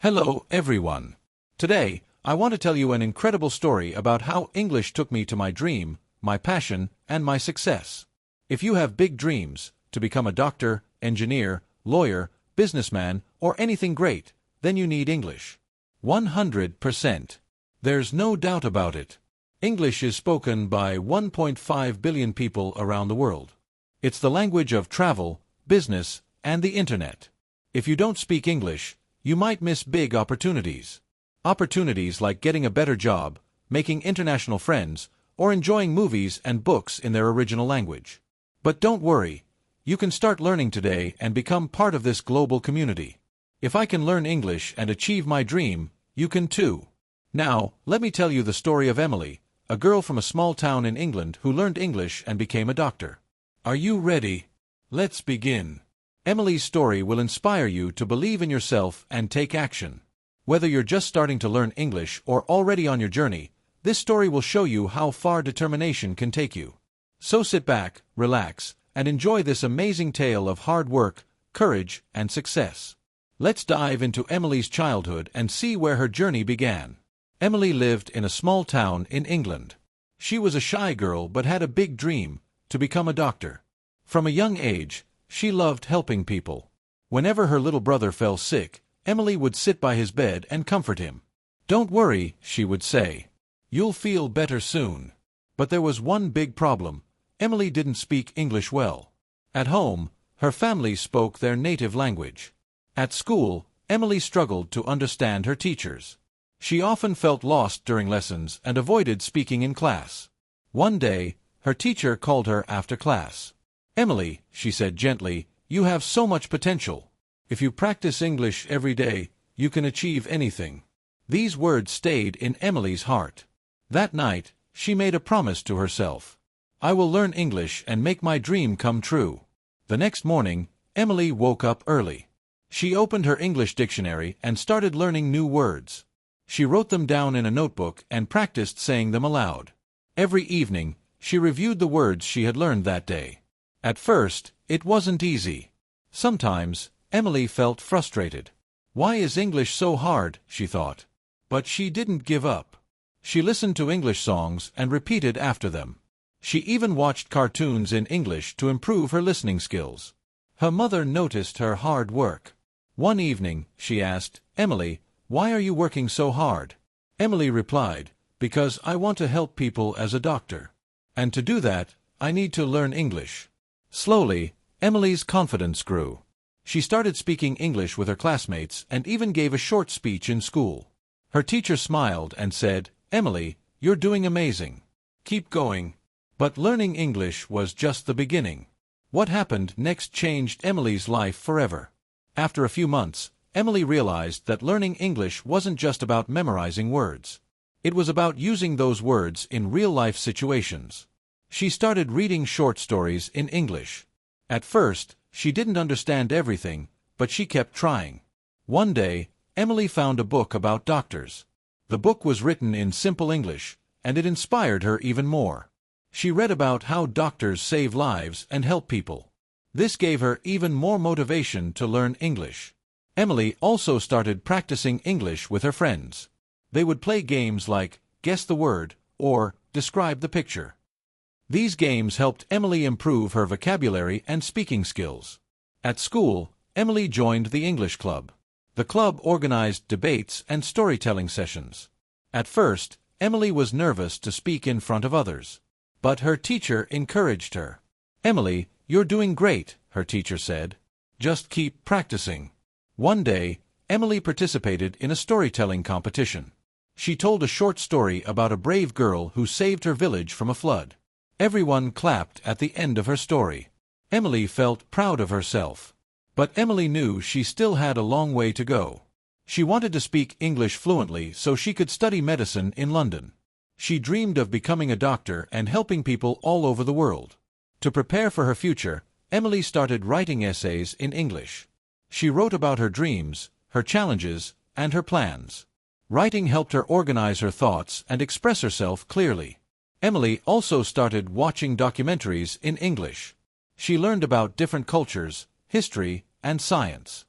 Hello, everyone. Today, I want to tell you an incredible story about how English took me to my dream, my passion, and my success. If you have big dreams, to become a doctor, engineer, lawyer, businessman, or anything great, then you need English. 100%. There's no doubt about it. English is spoken by 1.5 billion people around the world. It's the language of travel, business, and the internet. If you don't speak English, you might miss big opportunities. Opportunities like getting a better job, making international friends, or enjoying movies and books in their original language. But don't worry, you can start learning today and become part of this global community. If I can learn English and achieve my dream, you can too. Now, let me tell you the story of Emily, a girl from a small town in England who learned English and became a doctor. Are you ready? Let's begin. Emily's story will inspire you to believe in yourself and take action. Whether you're just starting to learn English or already on your journey, this story will show you how far determination can take you. So sit back, relax, and enjoy this amazing tale of hard work, courage, and success. Let's dive into Emily's childhood and see where her journey began. Emily lived in a small town in England. She was a shy girl but had a big dream, to become a doctor. From a young age, she loved helping people. Whenever her little brother fell sick, Emily would sit by his bed and comfort him. "Don't worry," she would say. "You'll feel better soon." But there was one big problem. Emily didn't speak English well. At home, her family spoke their native language. At school, Emily struggled to understand her teachers. She often felt lost during lessons and avoided speaking in class. One day, her teacher called her after class. "Emily," she said gently, "you have so much potential. If you practice English every day, you can achieve anything." These words stayed in Emily's heart. That night, she made a promise to herself. "I will learn English and make my dream come true." The next morning, Emily woke up early. She opened her English dictionary and started learning new words. She wrote them down in a notebook and practiced saying them aloud. Every evening, she reviewed the words she had learned that day. At first, it wasn't easy. Sometimes, Emily felt frustrated. "Why is English so hard?" she thought. But she didn't give up. She listened to English songs and repeated after them. She even watched cartoons in English to improve her listening skills. Her mother noticed her hard work. One evening, she asked, "Emily, why are you working so hard?" Emily replied, "Because I want to help people as a doctor. And to do that, I need to learn English." Slowly, Emily's confidence grew. She started speaking English with her classmates and even gave a short speech in school. Her teacher smiled and said, "Emily, you're doing amazing. Keep going." But learning English was just the beginning. What happened next changed Emily's life forever. After a few months, Emily realized that learning English wasn't just about memorizing words. It was about using those words in real-life situations. She started reading short stories in English. At first, she didn't understand everything, but she kept trying. One day, Emily found a book about doctors. The book was written in simple English, and it inspired her even more. She read about how doctors save lives and help people. This gave her even more motivation to learn English. Emily also started practicing English with her friends. They would play games like Guess the Word or Describe the Picture. These games helped Emily improve her vocabulary and speaking skills. At school, Emily joined the English club. The club organized debates and storytelling sessions. At first, Emily was nervous to speak in front of others. But her teacher encouraged her. "Emily, you're doing great," her teacher said. "Just keep practicing." One day, Emily participated in a storytelling competition. She told a short story about a brave girl who saved her village from a flood. Everyone clapped at the end of her story. Emily felt proud of herself. But Emily knew she still had a long way to go. She wanted to speak English fluently so she could study medicine in London. She dreamed of becoming a doctor and helping people all over the world. To prepare for her future, Emily started writing essays in English. She wrote about her dreams, her challenges, and her plans. Writing helped her organize her thoughts and express herself clearly. Emily also started watching documentaries in English. She learned about different cultures, history, and science.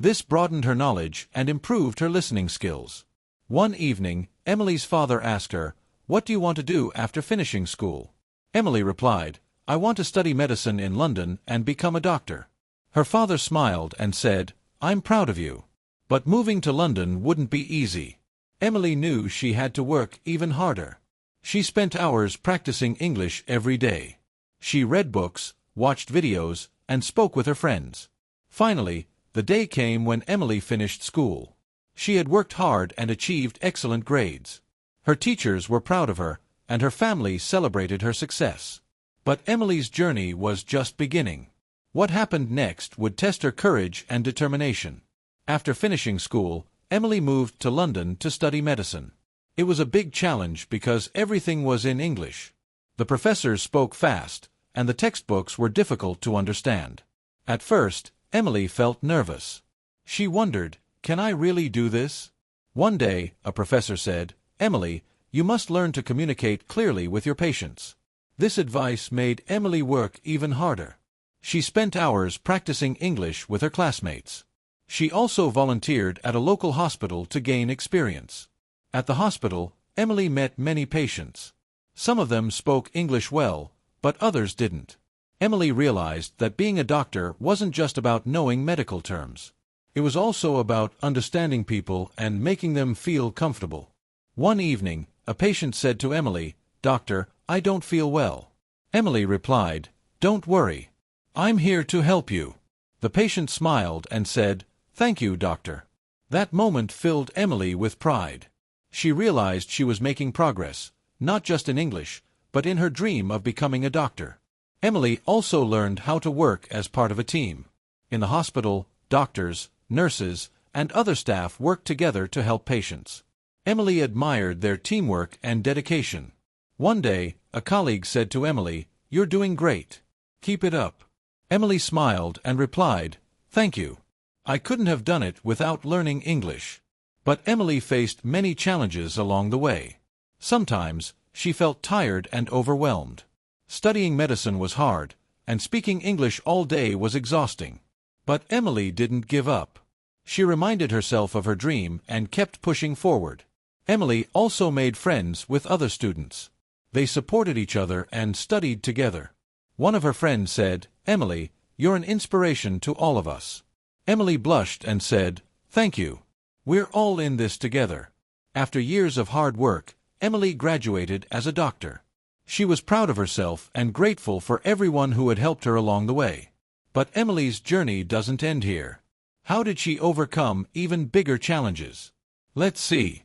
This broadened her knowledge and improved her listening skills. One evening, Emily's father asked her, "What do you want to do after finishing school?" Emily replied, "I want to study medicine in London and become a doctor." Her father smiled and said, "I'm proud of you. But moving to London wouldn't be easy." Emily knew she had to work even harder. She spent hours practicing English every day. She read books, watched videos, and spoke with her friends. Finally, the day came when Emily finished school. She had worked hard and achieved excellent grades. Her teachers were proud of her, and her family celebrated her success. But Emily's journey was just beginning. What happened next would test her courage and determination. After finishing school, Emily moved to London to study medicine. It was a big challenge because everything was in English. The professors spoke fast, and the textbooks were difficult to understand. At first, Emily felt nervous. She wondered, "Can I really do this?" One day, a professor said, "Emily, you must learn to communicate clearly with your patients." This advice made Emily work even harder. She spent hours practicing English with her classmates. She also volunteered at a local hospital to gain experience. At the hospital, Emily met many patients. Some of them spoke English well, but others didn't. Emily realized that being a doctor wasn't just about knowing medical terms. It was also about understanding people and making them feel comfortable. One evening, a patient said to Emily, "Doctor, I don't feel well." Emily replied, "Don't worry. I'm here to help you." The patient smiled and said, "Thank you, doctor." That moment filled Emily with pride. She realized she was making progress, not just in English, but in her dream of becoming a doctor. Emily also learned how to work as part of a team. In the hospital, doctors, nurses, and other staff worked together to help patients. Emily admired their teamwork and dedication. One day, a colleague said to Emily, "You're doing great. Keep it up." Emily smiled and replied, "Thank you. I couldn't have done it without learning English." But Emily faced many challenges along the way. Sometimes, she felt tired and overwhelmed. Studying medicine was hard, and speaking English all day was exhausting. But Emily didn't give up. She reminded herself of her dream and kept pushing forward. Emily also made friends with other students. They supported each other and studied together. One of her friends said, "Emily, you're an inspiration to all of us." Emily blushed and said, "Thank you. We're all in this together." After years of hard work, Emily graduated as a doctor. She was proud of herself and grateful for everyone who had helped her along the way. But Emily's journey doesn't end here. How did she overcome even bigger challenges? Let's see.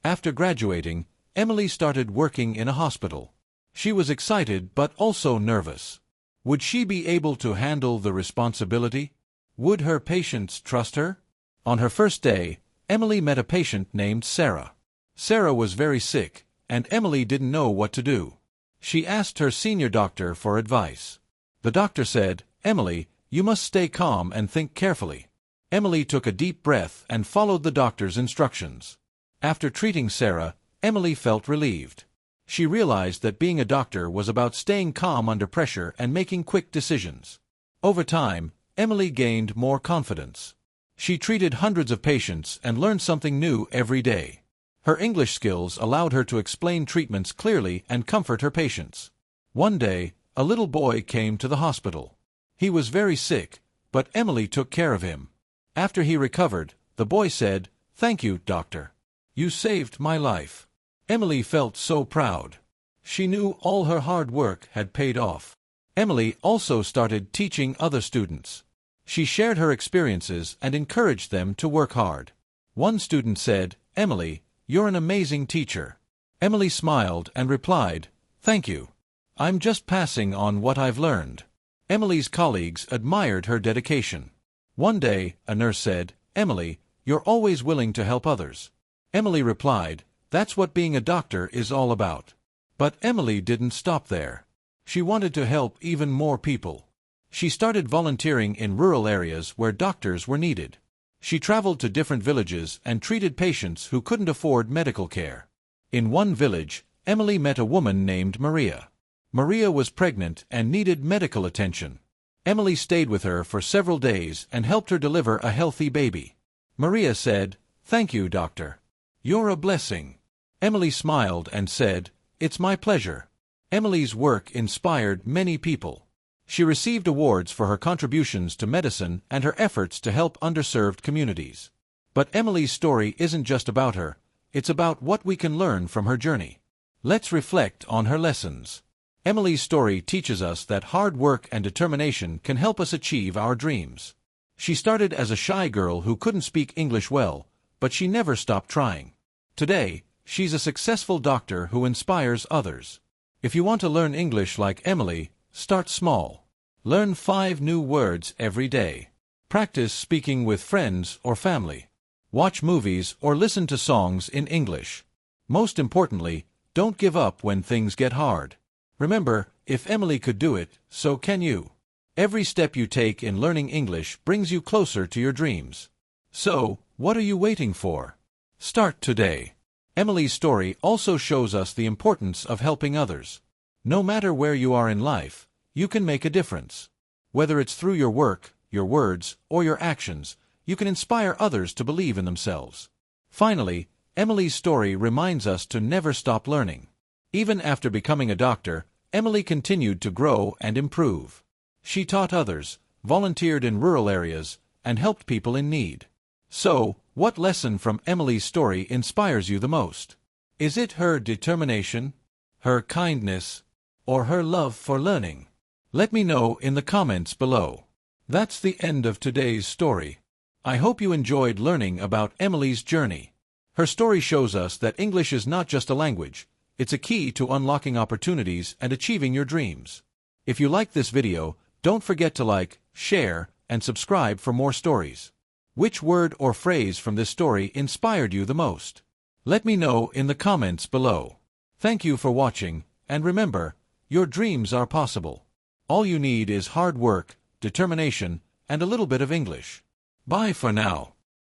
After graduating, Emily started working in a hospital. She was excited but also nervous. Would she be able to handle the responsibility? Would her patients trust her? On her first day, Emily met a patient named Sarah. Sarah was very sick, and Emily didn't know what to do. She asked her senior doctor for advice. The doctor said, "Emily, you must stay calm and think carefully." Emily took a deep breath and followed the doctor's instructions. After treating Sarah, Emily felt relieved. She realized that being a doctor was about staying calm under pressure and making quick decisions. Over time, Emily gained more confidence. She treated hundreds of patients and learned something new every day. Her English skills allowed her to explain treatments clearly and comfort her patients. One day, a little boy came to the hospital. He was very sick, but Emily took care of him. After he recovered, the boy said, "Thank you, doctor. You saved my life." Emily felt so proud. She knew all her hard work had paid off. Emily also started teaching other students. She shared her experiences and encouraged them to work hard. One student said, "Emily, you're an amazing teacher." Emily smiled and replied, "Thank you. I'm just passing on what I've learned." Emily's colleagues admired her dedication. One day, a nurse said, "Emily, you're always willing to help others." Emily replied, "That's what being a doctor is all about." But Emily didn't stop there. She wanted to help even more people. She started volunteering in rural areas where doctors were needed. She traveled to different villages and treated patients who couldn't afford medical care. In one village, Emily met a woman named Maria. Maria was pregnant and needed medical attention. Emily stayed with her for several days and helped her deliver a healthy baby. Maria said, "Thank you, doctor. You're a blessing." Emily smiled and said, "It's my pleasure." Emily's work inspired many people. She received awards for her contributions to medicine and her efforts to help underserved communities. But Emily's story isn't just about her, it's about what we can learn from her journey. Let's reflect on her lessons. Emily's story teaches us that hard work and determination can help us achieve our dreams. She started as a shy girl who couldn't speak English well, but she never stopped trying. Today, she's a successful doctor who inspires others. If you want to learn English like Emily, start small. Learn 5 new words every day. Practice speaking with friends or family. Watch movies or listen to songs in English. Most importantly, don't give up when things get hard. Remember, if Emily could do it, so can you. Every step you take in learning English brings you closer to your dreams. So, what are you waiting for? Start today. Emily's story also shows us the importance of helping others. No matter where you are in life, you can make a difference. Whether it's through your work, your words, or your actions, you can inspire others to believe in themselves. Finally, Emily's story reminds us to never stop learning. Even after becoming a doctor, Emily continued to grow and improve. She taught others, volunteered in rural areas, and helped people in need. So, what lesson from Emily's story inspires you the most? Is it her determination, her kindness, or her love for learning? Let me know in the comments below. That's the end of today's story. I hope you enjoyed learning about Emily's journey. Her story shows us that English is not just a language, it's a key to unlocking opportunities and achieving your dreams. If you liked this video, don't forget to like, share, and subscribe for more stories. Which word or phrase from this story inspired you the most? Let me know in the comments below. Thank you for watching, and remember, your dreams are possible. All you need is hard work, determination, and a little bit of English. Bye for now.